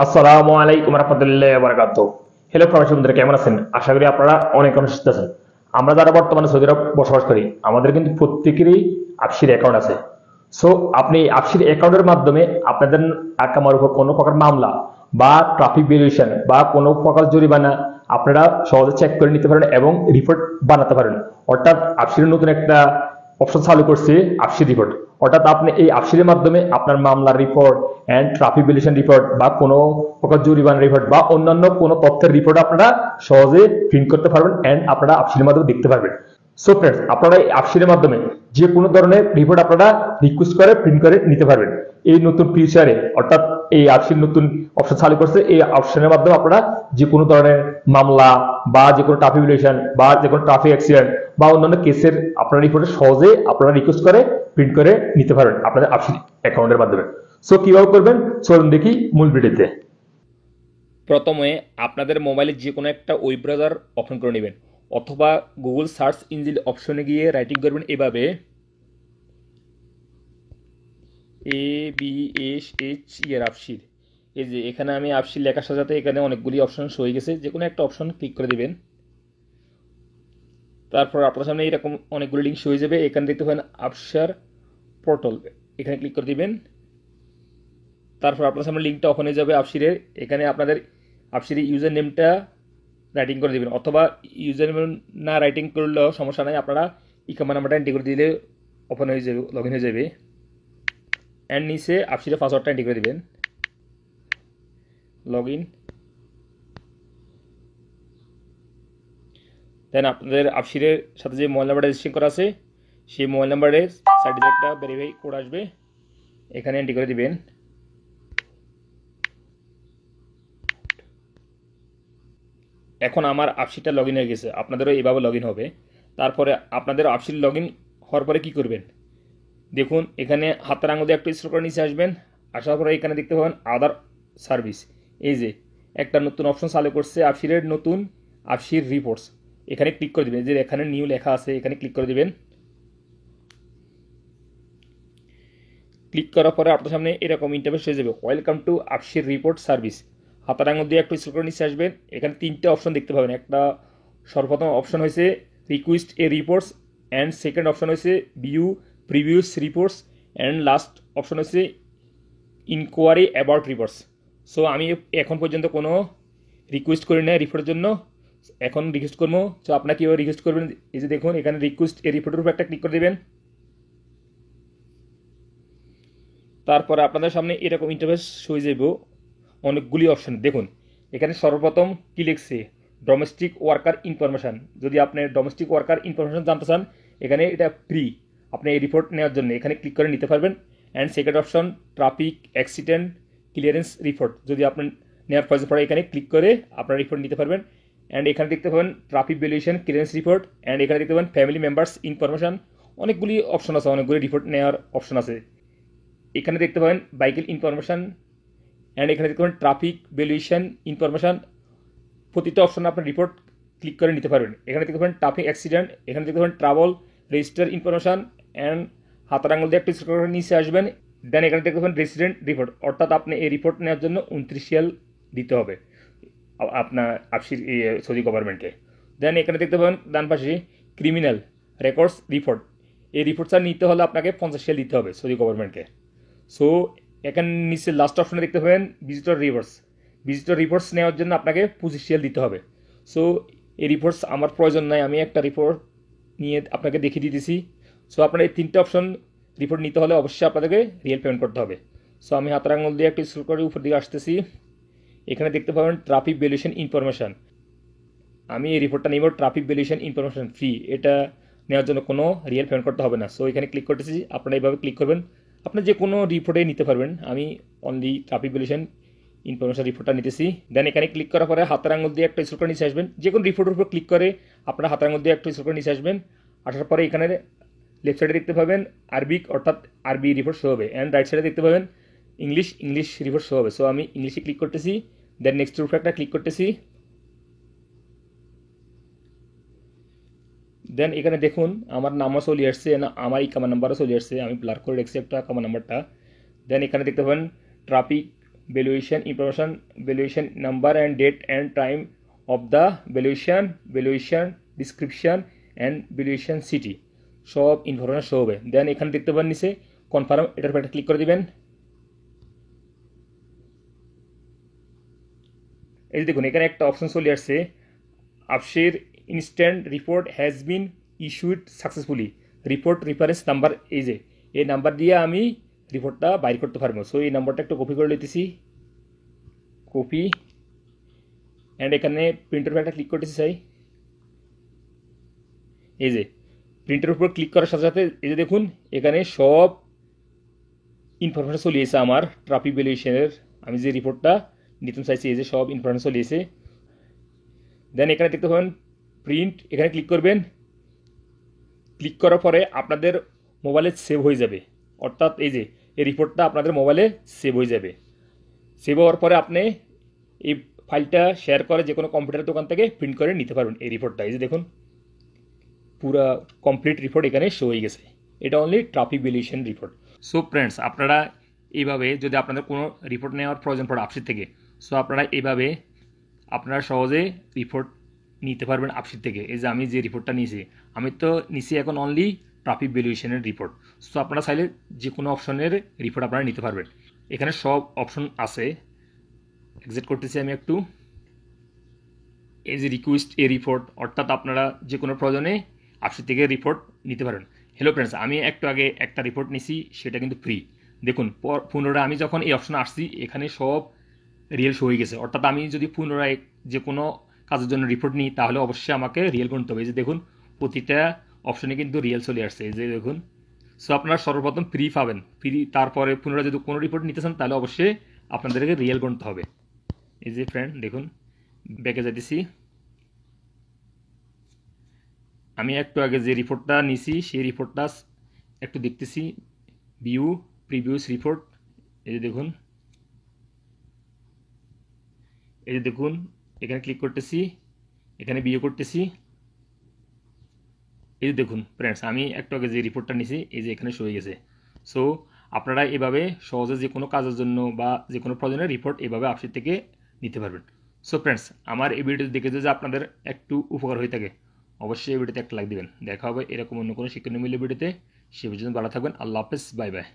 আসসালামু আলাইকুম রহমতুল্লাহ বারাকাত। হ্যালো প্রবাসী বন্ধুরা, কেমন আছেন? আশা করি আপনারা অনেক অনেক সুস্থ আছেন। আমরা যারা বর্তমানে সৌদি আরব বসবাস করি, আমাদের কিন্তু প্রত্যেকেরই আফসির অ্যাকাউন্ট আছে। সো আপনি আফসির অ্যাকাউন্টের মাধ্যমে আপনাদের আকামার উপর কোনো প্রকার মামলা বা ট্রাফিক ভিওলেশন বা কোনো প্রকার জরিমানা আপনারা সহজে চেক করে নিতে পারেন এবং রিপোর্ট বানাতে পারেন। অর্থাৎ আফসির নতুন একটা অপশন চালু করছে, আফসির রিপোর্ট। অর্থাৎ আপনি এই আফসিলের মাধ্যমে আপনার মামলার রিপোর্ট এন্ড ট্রাফিক ভিওলেশন রিপোর্ট বা কোনো প্রকার জরিমানা রিপোর্ট বা অন্যান্য কোনো তথ্যের রিপোর্ট আপনারা সহজে প্রিন্ট করতে পারবেন এন্ড আপনারা আফসিলের মাধ্যমে দেখতে পারবেন। সো ফ্রেন্ডস, আপনারা এই আফসিলের মাধ্যমে যে কোনো ধরনের রিপোর্ট আপনারা রিকোয়েস্ট করে প্রিন্ট করে নিতে পারবেন। এই নতুন ফিউচারে অর্থাৎ এই আফসিল নতুন অপশন চালু করছে, এই অপশনের মাধ্যমে আপনারা যে কোনো ধরনের মামলা বা যে কোনো ট্রাফিক ভিওলেশন বা যে কোনো ট্রাফিক অ্যাক্সিডেন্ট বা অন্যান্য কেসের আপনারা রিপোর্ট সহজে আপনারা রিকোয়েস্ট করে প্রিন্ট করে নিতে পারবেন আপনাদের আফসিল অ্যাকাউন্টের মাধ্যমে। সো কিভাবে করবেন চলুন দেখি মূল ভিডিওতে। প্রথমে আপনাদের মোবাইলে যে কোনো একটা ওয়েব ব্রাউজার ওপেন করে নেবেন অথবা গুগল সার্চ ইঞ্জিন অপশনে গিয়ে রাইটিং করবেন এভাবে আফসির। এই যে এখানে আমি আফসির লেখার সাথে এখানে অনেকগুলি অপশন শো হয়ে গেছে, যে কোনো একটা অপশন ক্লিক করে দিবেন। তারপর আপনার সামনে এরকম অনেকগুলি লিঙ্ক শো হয়ে যাবে। এখানে দেখতে পাবেন আফসার পোর্টাল, এখানে ক্লিক করে দিবেন। তারপর আপনার সামনে লিঙ্কটা ওপেন হয়ে যাবে আফসিরের। এখানে আপনাদের আফসিরের ইউজার নেমটা রাইটিং করে দেবেন অথবা ইউজার নেম না রাইটিং করলেও সমস্যা নাই, আপনারা ইকামা নাম্বারটা এন্ট্রি করে দিলে ওপেন হয়ে যাবে, লগ ইন হয়ে যাবে। অ্যান্ড নিচে আফসিরের পাসওয়ার্ডটা এন্ট্রি করে দেবেন, লগ ইন। দেন আপনাদের আফসিরের সাথে যে মোবাইল নাম্বারটা রেজিস্ট্রেশন করা আছে সেই মোবাইল নাম্বারের সাইডে একটা ভেরিফাই কোড আসবে, এখানে এন্ট্রি করে দিবেন। এখন আমার আফসিরটা লগ ইন হয়ে গেছে, আপনাদেরও এইভাবে লগ ইন হবে। তারপরে আপনাদের আফসির লগ ইন হওয়ার পরে কী করবেন দেখুন, এখানে হাতের আঙুল দিয়ে একটু স্ক্রল করে নিচে আসবেন। আসার পরে এখানে দেখতে পাবেন আদার সার্ভিস। এই যে একটা নতুন অপশন চালু করছে আফসিরের, নতুন আফসির রিপোর্টস। এখানে ক্লিক করে দেবেন, যে এখানে নিউ লেখা আছে এখানে ক্লিক করে দেবেন। ক্লিক করার পরে আপনার সামনে এরকম ইন্টারফেস হয়ে যাবে, ওয়েলকাম টু আফসির রিপোর্ট সার্ভিস। হাতের আঙুল দিয়ে একটু স্ক্রল করে নিচে আসবেন। এখানে তিনটে অপশন দেখতে পাবেন। একটা সর্বপ্রথম অপশন হয়েছে request a reports, and second option হয়েছে view previous reports, and last option হচ্ছে ইনকোয়ারি অ্যাবাউট রিপোর্টস। সো আমি এখন পর্যন্ত কোনো রিকোয়েস্ট করি না রিপোর্টের জন্য, এখন রিকোয়েস্ট করবো। সো আপনারা কীভাবে রিকোয়েস্ট করবেন, এই যে দেখুন এখানে রিকোয়েস্ট এ রিপোর্টের উপর একটা ক্লিক করে দেবেন। তারপরে আপনাদের সামনে এরকম ইন্টারফেস হয়ে যাব, অনেকগুলি অপশন দেখুন। এখানে সর্বপ্রথম কি লিখছে, ডোমেস্টিক ওয়ার্কার ইনফরমেশান। যদি আপনি ডোমেস্টিক ওয়ার্কার ইনফরমেশান জানতে চান, এখানে এটা ফ্রি, আপনি এই রিপোর্ট নেওয়ার জন্য এখানে ক্লিক করে নিতে পারবেন। And second option traffic accident clearance report, যদি আপনি নেওয়ার প্রয়োজন পড়ে এখানে ক্লিক করে আপনার রিপোর্ট নিতে পারবেন। অ্যান্ড এখানে দেখতে পাবেন traffic valuation clearance report. And এখানে দেখতে পাবেন ফ্যামিলি মেম্বার্স ইনফরমেশান। অনেকগুলি অপশন আছে, অনেকগুলি রিপোর্ট নেওয়ার অপশন আছে। এখানে দেখতে পাবেন বাইকেল ইনফরমেশান। অ্যান্ড এখানে দেখতে পাবেন ট্রাফিক ভ্যালুয়েশন ইনফরমেশান। প্রতিটা অপশন আপনার রিপোর্ট ক্লিক করে নিতে পারবেন। এখানে দেখতে পাবেন ট্রাফিক অ্যাক্সিডেন্ট, এখানে দেখতে পাবেন ট্রাভেল রেজিস্টার ইনফরমেশান। অ্যান্ড হাতের আঙুল দিয়ে একটু স্ক্রল করে নিচে আসবেন। দেন এখানে দেখতে পাবেন রেসিডেন্ট রিপোর্ট, অর্থাৎ আপনি এই রিপোর্ট নেওয়ার জন্য 29 রিয়াল দিতে হবে আপনার আফসির সৌদি গভর্নমেন্টকে। দেন এখানে দেখতে পাবেন ডান পাশে ক্রিমিনাল রেকর্ডস রিপোর্ট। এই রিপোর্টটা নিতে হলে আপনাকে 50 রিয়াল দিতে হবে সৌদি গভর্নমেন্টকে। সো এখানে নিচে লাস্ট অপশনে দেখতে পাবেন ভিজিটর রিপোর্টস। ভিজিটর রিপোর্টস নেওয়ার জন্য আপনাকে 25 রিয়াল দিতে হবে। সো এই রিপোর্টস আমার প্রয়োজন নাই, আমি একটা রিপোর্ট নিয়ে আপনাকে দেখিয়ে দিতেছি। সো আপনার এই তিনটে অপশন রিপোর্ট নিতে হলে অবশ্যই আপনাদেরকে রিয়েল পেমেন্ট করতে হবে। সো আমি হাতের আঙুল দিয়ে একটু স্ক্রল করে উপর দিকে আসতেছি। এখানে দেখতে পাবেন ট্রাফিক ভ্যালুয়েশন ইনফরমেশান। আমি এই রিপোর্টটা নিব ট্রাফিক ভ্যালুয়েশন ইনফরমেশান ফ্রি, এটা নেওয়ার জন্য কোনো রিয়েল পেমেন্ট করতে হবে না। সো এখানে ক্লিক করতেছি, আপনারা এইভাবে ক্লিক করবেন, আপনি যে কোনো রিপোর্টে নিতে পারবেন। আমি অনলি ট্রাফিক ভ্যালুয়েশন ইনফরমেশন রিপোর্টটা নিতেছি। দেন এখানে ক্লিক করার পরে হাতের আঙুল দিয়ে একটা স্ক্রল করে নিচে আসবেন। যে কোনো রিপোর্টের উপর ক্লিক করে আপনারা হাতের আঙুল দিয়ে একটা স্ক্রল করে নিচে আসবেন। আসার পরে এখানে লেফট সাইডে দেখতে পাবেন আরবিক, অর্থাৎ আরবি রিপোর্ট শো হবে। অ্যান্ড রাইট সাইডে দেখতে পাবেন ইংলিশ রিপোর্ট শো হবে। সো আমি ইংলিশে ক্লিক করতেছি। দেন নেক্সটের উপরে একটা ক্লিক করতেছি। দেন এখানে দেখুন আমার নামও চলে আসছে, আমার ইকামা নাম্বারও চলে আসছে, আমি ব্লার করে রেখেছি একটা ইকামা নাম্বারটা। দেন এখানে দেখতে পাবেন traffic valuation information, valuation number and date and time of the valuation, valuation description and valuation city সব ইনফরমেশন শো হবে। দেন এখানে দেখতে পাবেন নিচে কনফার্ম, এটার উপর ক্লিক করে দিবেন। এই যে দেখুন এখানে একটা অপশন চলে আসছে, আফশির instant report has been issued successfully, report reference number, এই যে এই নাম্বার দিয়ে আমি রিপোর্টটা বাইর করতে পারবো। সো এই নাম্বারটা একটু কপি করে নিতেছি, কপি, অ্যান্ড এখানে প্রিন্টের উপর একটা ক্লিক করতেছি চাই। এই যে প্রিন্টের উপর ক্লিক করার সাথে সাথে এই যে দেখুন এখানে সব ইনফরমেশন চলে এসেছে আমার ট্রাফিক ভ্যালুয়েশনের, আমি যে রিপোর্টটা নিতে চাইছি এই যে সব ইনফরমেশন চলে এসেছে। দেন এখানে দেখতে পাবেন প্রিন্ট, এখানে ক্লিক করবেন। ক্লিক করার পরে আপনাদের মোবাইলে সেভ হয়ে যাবে, অর্থাৎ এই যে এই রিপোর্টটা আপনাদের মোবাইলে সেভ হয়ে যাবে। সেভ হওয়ার পরে আপনি এই ফাইলটা শেয়ার করে যে কোনো কম্পিউটার দোকান থেকে প্রিন্ট করে নিতে পারবেন এই রিপোর্টটা। এই যে দেখুন পুরো কমপ্লিট রিপোর্ট এখানে শো হয়ে গেছে, এটা only traffic valuation report. So friends, আপনারা এইভাবে যদি আপনাদের কোনো রিপোর্ট নেওয়ার প্রয়োজন পড়ে আপসির থেকে, সো আপনারা এইভাবে আপনারা সহজে রিপোর্ট নিতে পারবেন আপসির থেকে। এই যে আমি যে রিপোর্টটা নিয়েছি, আমি তো নিছি এখন অনলি ট্রাফিক ভ্যালুয়েশনের রিপোর্ট। সো আপনারা চাইলে যে কোনো অপশনের রিপোর্ট আপনারা নিতে পারবেন, এখানে সব অপশন আছে। এক্সিট করতেছি আমি একটু। এই যে রিকোয়েস্ট এ রিপোর্ট, অর্থাৎ আপনারা যে কোনো প্রয়োজনে আপসি থেকে রিপোর্ট নিতে পারেন। হ্যালো ফ্রেন্ডস, আমি একটু আগে একটা রিপোর্ট নিছি, সেটা কিন্তু ফ্রি। দেখুন পুনরায় আমি যখন এই অপশনে আসছি এখানে সব রিয়েল শো হয়ে গেছে, অর্থাৎ আমি যদি পুনরায় যে কোনো কাজের জন্য রিপোর্ট নিই তাহলে অবশ্যই আমাকে রিয়েল গুনতে হবে। এই যে দেখুন প্রতিটা অপশনে কিন্তু রিয়েল চলে আসছে, এই যে দেখুন। সো আপনারা সর্বপ্রথম ফ্রি পাবেন, ফ্রি, তারপরে পুনরায় যদি কোনো রিপোর্ট নিতে চান তাহলে অবশ্যই আপনাদেরকে রিয়েল গুনতে হবে। এই যে ফ্রেন্ড দেখুন ব্যাকে যেতেছি, আমি একটু আগে যে রিপোর্টটা নিছি সেই রিপোর্টটা একটু দেখতেছি, ভিউ প্রিভিউস রিপোর্ট। এই যে দেখুন, এই যে দেখুন এখানে ক্লিক করতেছি, এখানে ভিউ করতেছি। এই যে দেখুন ফ্রেন্ডস, আমি একটু আগে যে রিপোর্টটা নিছি এই যে এখানে শো হয়ে গেছে। সো আপনারা এভাবে সহজে যে কোনো কাজের জন্য বা যে কোনো প্রয়োজনের রিপোর্ট এভাবে আপসিট থেকে নিতে পারবেন। সো ফ্রেন্ডস, আমার এই ভিডিওটি দেখে যদি আপনাদের একটু উপকার হয়ে থাকে অবশ্যই এই ভিডিওতে একটা লাইক দিবেন। দেখা হবে এরকম অন্য কোনো শিক্ষণীয় ভিডিওতে। সে পর্যন্ত ভালো থাকবেন। আল্লাহ হাফেজ, বাই বাই।